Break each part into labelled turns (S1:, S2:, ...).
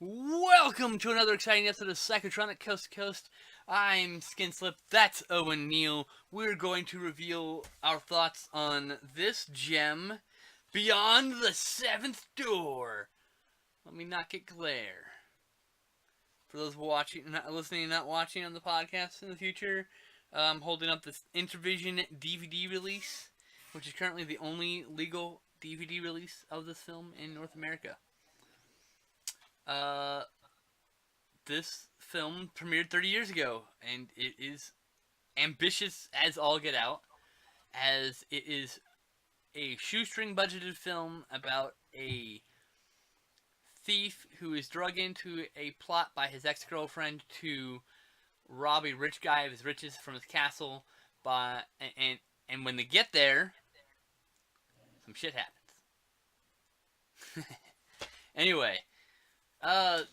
S1: Welcome to another exciting episode of Psychotronic Coast to Coast. I'm Skinslip, that's Owen Neal. We're going to reveal our thoughts on this gem, Beyond the Seventh Door. Let me not get glare. For those watching, not listening, not watching on the podcast in the future, I'm holding up this Intervision DVD release, which is currently the only legal DVD release of this film in North America. This film premiered 30 years ago, and it is ambitious as all get out, as it is a shoestring budgeted film about a thief who is drug into a plot by his ex-girlfriend to rob a rich guy of his riches from his castle, and when they get there, some shit happens. Anyway,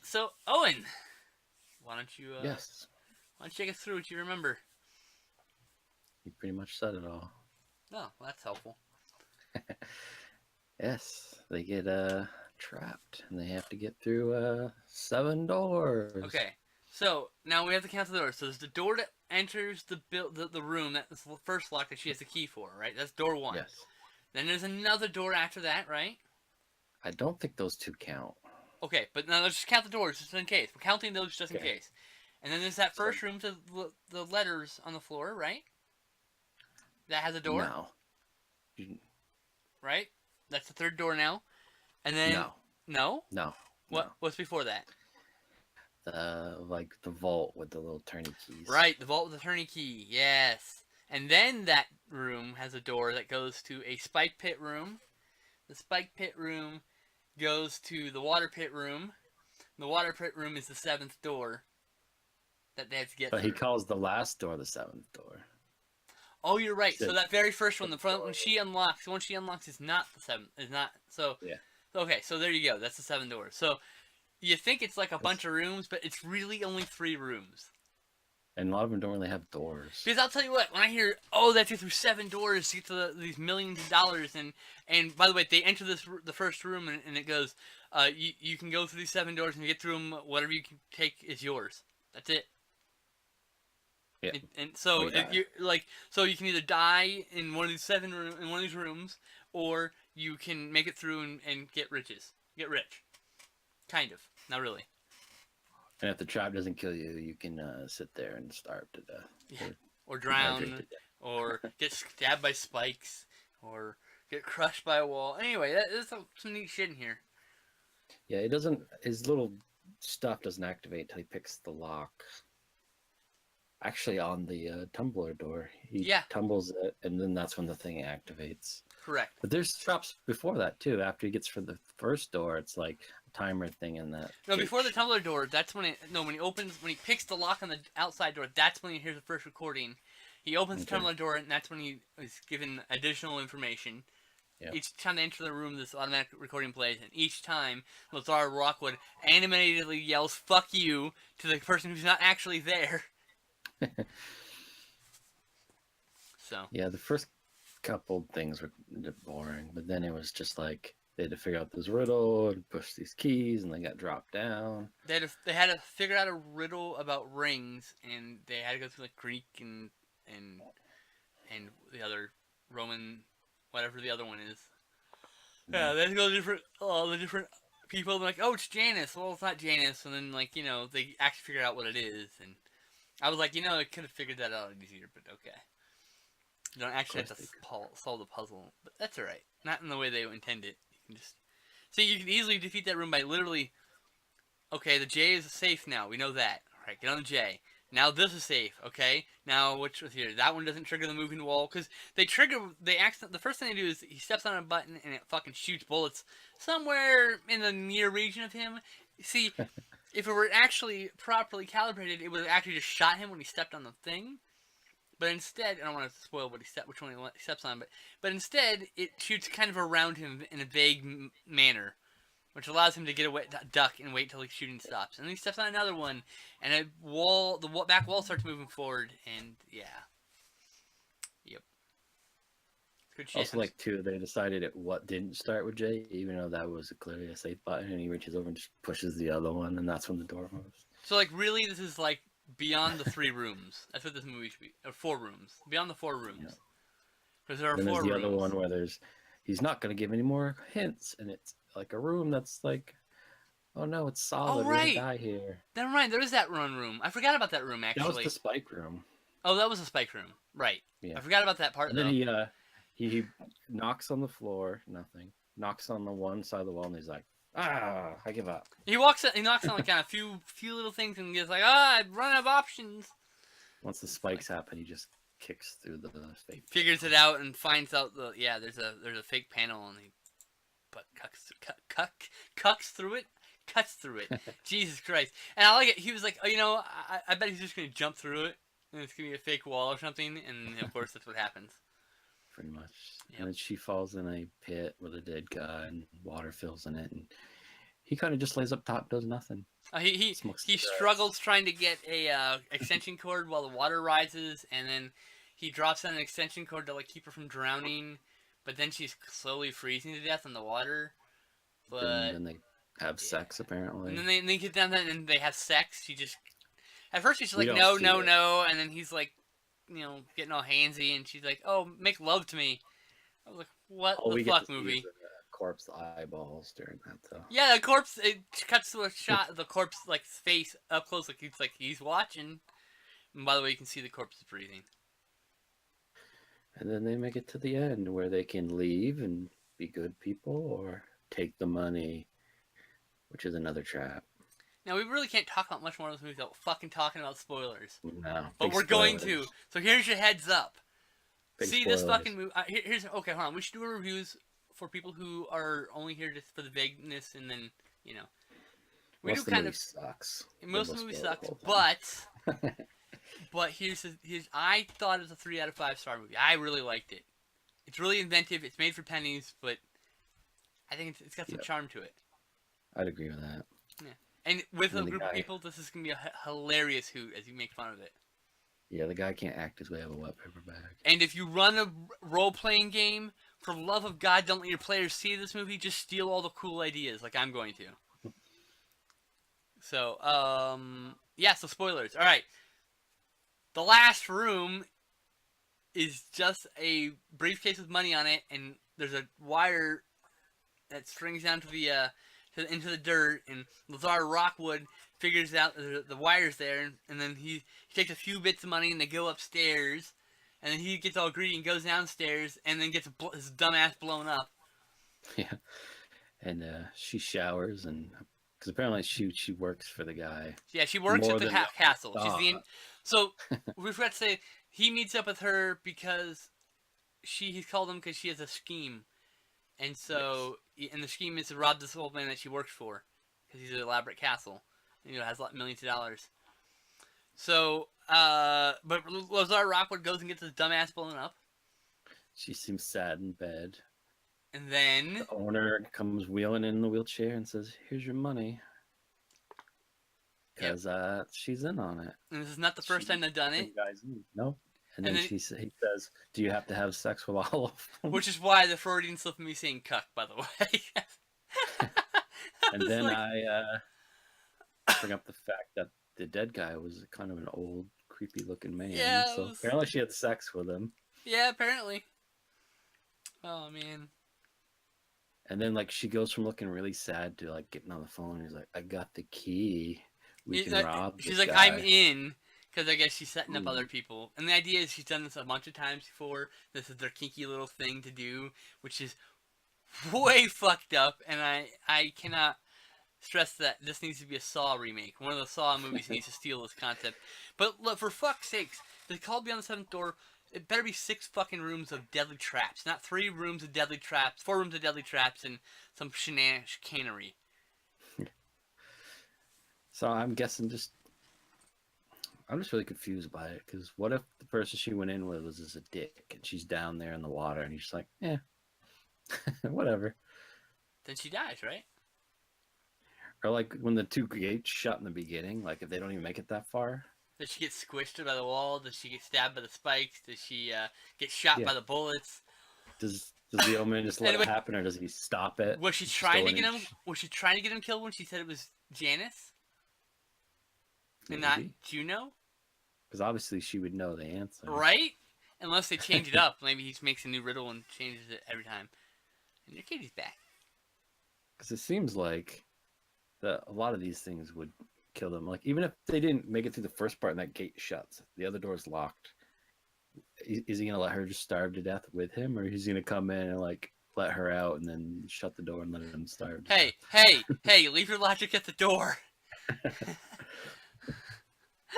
S1: so Owen, why don't you
S2: Yes,
S1: why don't you take us through what you remember?
S2: you pretty much said it all.
S1: Oh, well, that's helpful.
S2: Yes, they get trapped and they have to get through 7 doors.
S1: Okay, so now we have to count the doors. So there's the door that enters the room, that's the first lock that she has the key for, right? That's door one.
S2: Yes.
S1: Then there's another door after that, right?
S2: I don't think those two count.
S1: Okay, but now let's just count the doors just in case. We're counting those just in
S2: Okay.
S1: case. And then there's that first room to the letters on the floor, right? That has a door,
S2: No.
S1: right? That's the third door now. And then
S2: No.
S1: no? What's before that?
S2: Like the vault with the little turning keys.
S1: Right, the vault with the turning key. Yes. And then that room has a door that goes to a spike pit room. The spike pit room goes to the water pit room. The water pit room is the seventh door that they have to get
S2: But
S1: through.
S2: he calls the last door the 7th door.
S1: Oh, you're right. So
S2: Sixth.
S1: that very first one, the front one she unlocks, is not the seventh. Is not so.
S2: Yeah.
S1: Okay, so there you go. That's the 7 doors. So you think it's like a bunch of rooms, but it's really only 3 rooms.
S2: And a lot of them don't really have doors.
S1: Because I'll tell you what, when I hear, oh, they have to go through 7 doors to get to these millions of dollars, and by the way, they enter the first room, and it goes, you can go through these 7 doors and get through them. Whatever you can take is yours. That's it.
S2: Yeah.
S1: And so if you so you can either die in one of these in one of these rooms, or you can make it through and get rich. Kind of, not really.
S2: And if the trap doesn't kill you, you can sit there and starve to death.
S1: Yeah. Or drown, or get stabbed by spikes, or get crushed by a wall. Anyway, there's some neat shit in here.
S2: Yeah, it doesn't. His little stuff doesn't activate until he picks the lock. Actually, on the tumbler door, he tumbles it, and then that's when the thing activates.
S1: Correct.
S2: But there's traps before that too. After he gets for the first door, it's like a timer thing in that.
S1: No, before the tumbler door, that's when when he picks the lock on the outside door, that's when he hears the first recording. He opens the tumbler door, and that's when he is given additional information. Yep. Each time they enter the room, this automatic recording plays, and each time Lazar Rockwood animatedly yells "fuck you" to the person who's not actually there. So
S2: yeah, the first couple things were boring, but then it was just like they had to figure out this riddle and push these keys, and they got dropped down.
S1: They had to figure out a riddle about rings, and they had to go through like Greek and the other Roman, whatever the other one is. Yeah, they had to go to all the different people. They're like, oh, it's Janus. Well, it's not Janus, and then like they actually figured out what it is, and I was like, I could have figured that out easier, but okay. You don't actually have to solve the puzzle, but that's alright. Not in the way they intend it. You can easily defeat that room by literally, okay, the J is safe now. We know that. Alright, get on the J. Now this is safe, okay? Now which was here? That one doesn't trigger the moving wall, because the first thing they do is he steps on a button and it fucking shoots bullets somewhere in the near region of him. See, if it were actually properly calibrated, it would have actually just shot him when he stepped on the thing. But instead, I don't want to spoil which one he steps on, but instead, it shoots kind of around him in a vague manner, which allows him to get away, duck, and wait till the shooting stops. And then he steps on another one, and the back wall starts moving forward, and yeah. Yep. Good shit.
S2: Also, like, too, they decided what didn't start with J, even though that was clearly a safe button, and he reaches over and just pushes the other one, and that's when the door moves.
S1: So, like, really, this is, like, beyond the 3 rooms. That's what this movie should be. Or 4 rooms. Beyond the 4 rooms. Because there are
S2: Then
S1: 4
S2: there's the
S1: rooms.
S2: other one where he's not going to give any more hints, and it's like a room that's like, oh no, it's solid.
S1: Oh,
S2: We're going
S1: right.
S2: to die here.
S1: Never mind. There is that one room. I forgot about that room, actually.
S2: That was the spike room.
S1: Oh, that was a spike room. Right. Yeah. I forgot about that part,
S2: and
S1: though.
S2: Then he knocks on the floor, nothing. Knocks on the one side of the wall, and he's like, I give up.
S1: He knocks on like kind of few little things and gets like, I've run out of options.
S2: Once the spikes happen, he just kicks through the fake.
S1: Figures it out and finds out there's a fake panel and he cuts through it. Jesus Christ! And I like it. He was like, I bet he's just gonna jump through it and it's gonna be a fake wall or something. And of course, that's what happens.
S2: Pretty much.
S1: Yep.
S2: And then she falls in a pit with a dead guy and water fills in it, and he kind of just lays up top, does nothing.
S1: He struggles trying to get a extension cord while the water rises, and then he drops down an extension cord to like keep her from drowning, but then she's slowly freezing to death in the water. But
S2: and then they have sex apparently.
S1: And then they get down there and they have sex. At first she's like no, and then he's like, getting all handsy, and she's like, oh, make love to me. I was like, what the fuck, movie?
S2: Corpse eyeballs during that though.
S1: Yeah, the corpse. It cuts to a shot of the corpse like face up close, like he's watching. And by the way, you can see the corpse is breathing.
S2: And then they make it to the end where they can leave and be good people or take the money, which is another trap.
S1: Now we really can't talk about much more of this movie without fucking talking about spoilers.
S2: No,
S1: but we're going to. So here's your heads up. See
S2: spoilers.
S1: This fucking movie. Okay, hold on. We should do reviews for people who are only here just for the vagueness, and then
S2: Most of the movie sucks.
S1: Most of the movie sucks, but here's I thought it was a 3 out of 5 star movie. I really liked it. It's really inventive. It's made for pennies, but I think it's got some charm to it.
S2: I'd agree with that.
S1: Yeah, and with a group of people, this is gonna be a hilarious hoot as you make fun of it.
S2: Yeah, the guy can't act his way out of a wet paper bag.
S1: And if you run a role-playing game, for the love of God, don't let your players see this movie. Just steal all the cool ideas, like I'm going to. So, so spoilers. All right. The last room is just a briefcase with money on it, and there's a wire that strings down to the into the dirt, and Lazar Rockwood figures out the wire's there, and then he takes a few bits of money, and they go upstairs, and then he gets all greedy and goes downstairs, and then gets his dumb ass blown up.
S2: Yeah, and she showers, and because apparently she works for the guy.
S1: Yeah, she works at the castle. So we forgot to say he meets up with her because he's called him because she has a scheme, and so and the scheme is to rob this old man that she works for because he's an elaborate castle. Has millions of dollars. So, but Lazar Rockwood goes and gets his dumbass blown up. She seems sad in bed. And then
S2: the owner comes wheeling in the wheelchair and says, "Here's your money." Because she's in on it.
S1: And this is not the first time they've done it.
S2: No. And then he says, "Do you have to have sex with all of them?"
S1: Which is why the Freudian slip of me saying "cuck," by the way.
S2: And then I bring up the fact that the dead guy was kind of an old, creepy-looking man. Yeah, so apparently she had sex with him.
S1: Yeah, apparently. Oh, man.
S2: And then, she goes from looking really sad to, getting on the phone. And he's like, "I got the key. We can rob this
S1: She's like,
S2: guy."
S1: "I'm in." Because I guess she's setting up other people. And the idea is she's done this a bunch of times before. This is their kinky little thing to do, which is way fucked up. And I cannot stress that this needs to be a Saw remake. One of the Saw movies needs to steal this concept. But look, for fuck's sakes, they called Beyond the Seventh Door. It better be 6 fucking rooms of deadly traps, not 3 rooms of deadly traps, 4 rooms of deadly traps, and some chicanery.
S2: So I'm guessing I'm just really confused by it, because what if the person she went in with was just a dick, and she's down there in the water, and he's just like, whatever.
S1: Then she dies, right?
S2: Or when the 2 gates shut in the beginning, if they don't even make it that far.
S1: Does she get squished by the wall? Does she get stabbed by the spikes? Does she get shot by the bullets?
S2: Does the old man just let it happen, or does he stop it?
S1: Was she trying to get him? Was she trying to get him killed when she said it was Janice and not Juno?
S2: Because obviously she would know the answer,
S1: right? Unless they change it up, maybe he makes a new riddle and changes it every time. And your kitty's back.
S2: Because it seems like that a lot of these things would kill them. Like even if they didn't make it through the first part and that gate shuts, the other door's locked. Is he gonna let her just starve to death with him, or is he gonna come in and like let her out and then shut the door and let him starve?
S1: Hey, leave your logic at the door.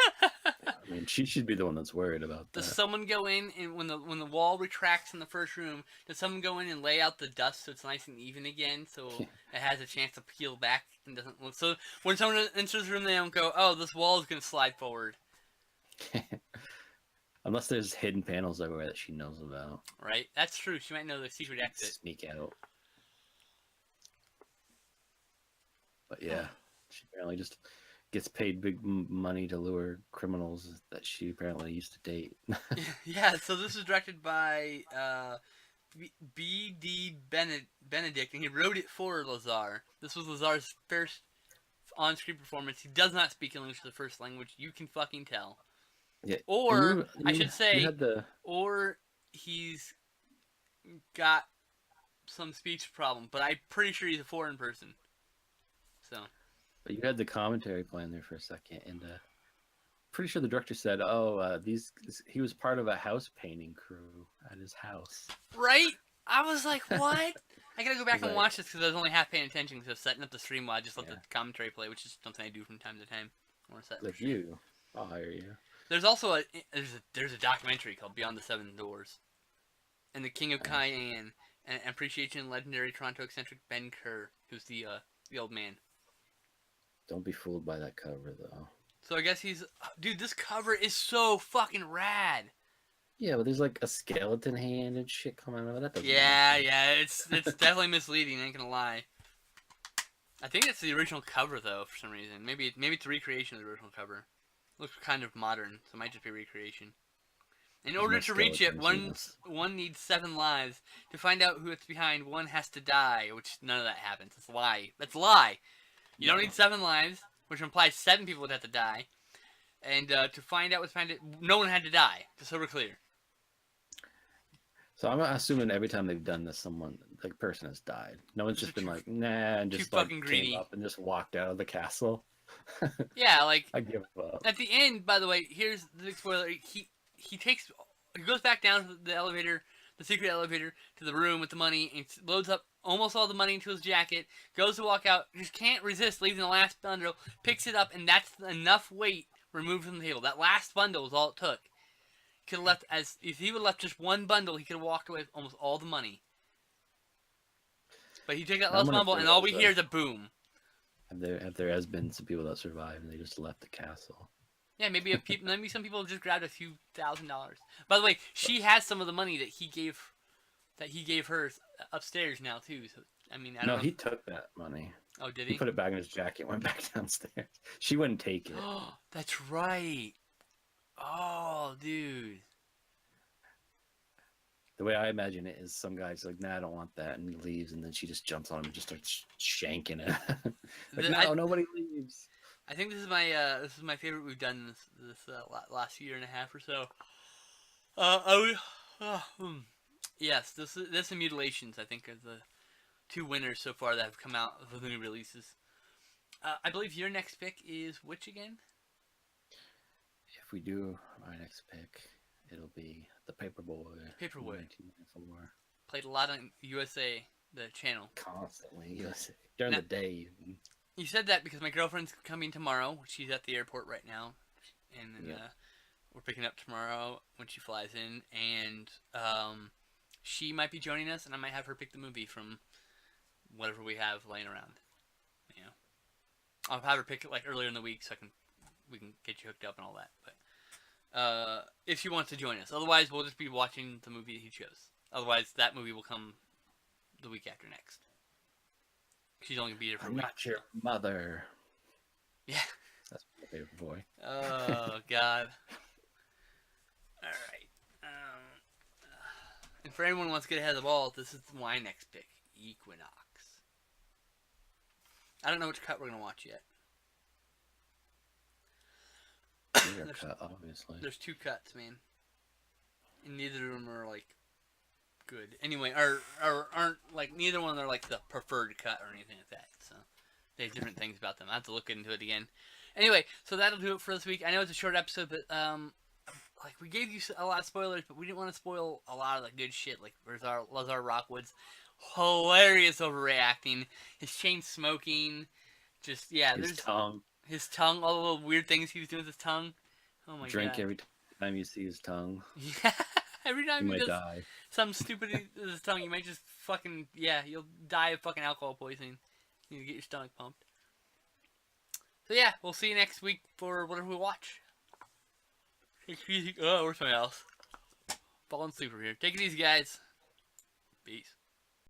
S2: I mean, she should be the one that's worried about that.
S1: Does someone go in and when the wall retracts in the first room, does someone go in and lay out the dust so it's nice and even again, so it has a chance to peel back and doesn't look so when someone enters the room they don't go, oh, this wall is gonna slide forward.
S2: Unless there's hidden panels everywhere that she knows about.
S1: Right? That's true. She might know the secret exit.
S2: Sneak out. But yeah, she apparently just gets paid big money to lure criminals that she apparently used to date.
S1: Yeah, so this is directed by B.D. Benedict, and he wrote it for Lazar. This was Lazar's first on-screen performance. He does not speak English as the first language. You can fucking tell.
S2: Yeah.
S1: Or, I should say, or he's got some speech problem, but I'm pretty sure he's a foreign person. So.
S2: But you had the commentary playing there for a second, and pretty sure the director said, he was part of a house painting crew at his house.
S1: Right? I was like, what? I gotta go back and watch this because I was only half paying attention because I was setting up the stream while I just let the commentary play, which is something I do from time to time.
S2: Like you. I'll hire you.
S1: There's also there's a documentary called Beyond the Seven Doors, and the King of Cayenne, and appreciation legendary Toronto eccentric Ben Kerr, who's the old man.
S2: Don't be fooled by that cover though.
S1: So I guess dude. This cover is so fucking rad.
S2: Yeah, but there's like a skeleton hand and shit coming out of that.
S1: Yeah, it's definitely misleading. I ain't gonna lie. I think it's the original cover though for some reason. Maybe it's a recreation of the original cover. Looks kind of modern, so it might just be a recreation. In order to reach it, one needs 7 lives. To find out who it's behind, one has to die, which none of that happens. It's a lie. That's a lie. You don't need 7 lives, which implies 7 people would have to die. And to find out what's behind it, no one had to die. Just so we're clear.
S2: So I'm assuming every time they've done this, person has died. No one's just been like, nah, and just like came up and just walked out of the castle.
S1: Yeah, like
S2: I give up.
S1: At the end, by the way, here's the big spoiler. He goes back down to the elevator, the secret elevator, to the room with the money, and loads up almost all the money into his jacket. Goes to walk out, just can't resist leaving the last bundle. Picks it up, and that's enough weight removed from the table. That last bundle was all it took. Could have left if he would have left just one bundle, he could have walked away with almost all the money. But he took that last bundle, and all we hear is a boom.
S2: Have there has been some people that survived and they just left the castle?
S1: Yeah, maybe some people just grabbed a few $1,000. By the way, she has some of the money that he gave her upstairs now too. So I mean, I don't know.
S2: He took that money.
S1: Oh, did he?
S2: He put it back in his jacket, went back downstairs. She wouldn't take it.
S1: Oh, that's right. Oh, dude.
S2: The way I imagine it is some guy's like, nah, I don't want that, and he leaves, and then she just jumps on him and just starts shanking it. Nobody leaves.
S1: I think this is my favorite we've done this last year and a half or so. Yes, this and Mutilations I think are the 2 winners so far that have come out of the new releases. I believe your next pick is which again?
S2: If we do our next pick, it'll be the Paperboy.
S1: Paperboy.
S2: 1994.
S1: Played a lot on USA, the channel.
S2: Constantly, USA. During the day, even.
S1: You said that because my girlfriend's coming tomorrow. She's at the airport right now. And then we're picking up tomorrow when she flies in. And she might be joining us, and I might have her pick the movie from whatever we have laying around. You know, I'll have her pick it like earlier in the week so we can get you hooked up and all that. But if she wants to join us. Otherwise, we'll just be watching the movie he chose. Otherwise, that movie will come the week after next. She's only going to be here for a week.
S2: I'm not your mother.
S1: Yeah.
S2: That's my favorite boy.
S1: Oh, God. All right. And for anyone who wants to get ahead of the ball, this is my next pick, Equinox. I don't know which cut we're going to watch yet.
S2: Your cut, obviously.
S1: There's 2 cuts, man. And neither of them are, like, good. Anyway, aren't, like, neither one are, like, the preferred cut or anything like that. So, they have different things about them. I have to look into it again. Anyway, so that'll do it for this week. I know it's a short episode, but, like, we gave you a lot of spoilers, but we didn't want to spoil a lot of the good shit. Like, there's our Lazar Rockwood's hilarious overreacting, his chain smoking, just, yeah.
S2: His tongue.
S1: His tongue, all the little weird things he was doing with his tongue. Oh my god.
S2: Drink every time you see his tongue.
S1: Yeah, every time
S2: You
S1: he
S2: might
S1: does
S2: die.
S1: something stupid with his tongue, you might just fucking, yeah, you'll die of fucking alcohol poisoning. You need to get your stomach pumped. So yeah, we'll see you next week for whatever we watch. Take it easy. Oh, where's my else? Falling asleep over here. Take it easy, guys. Peace.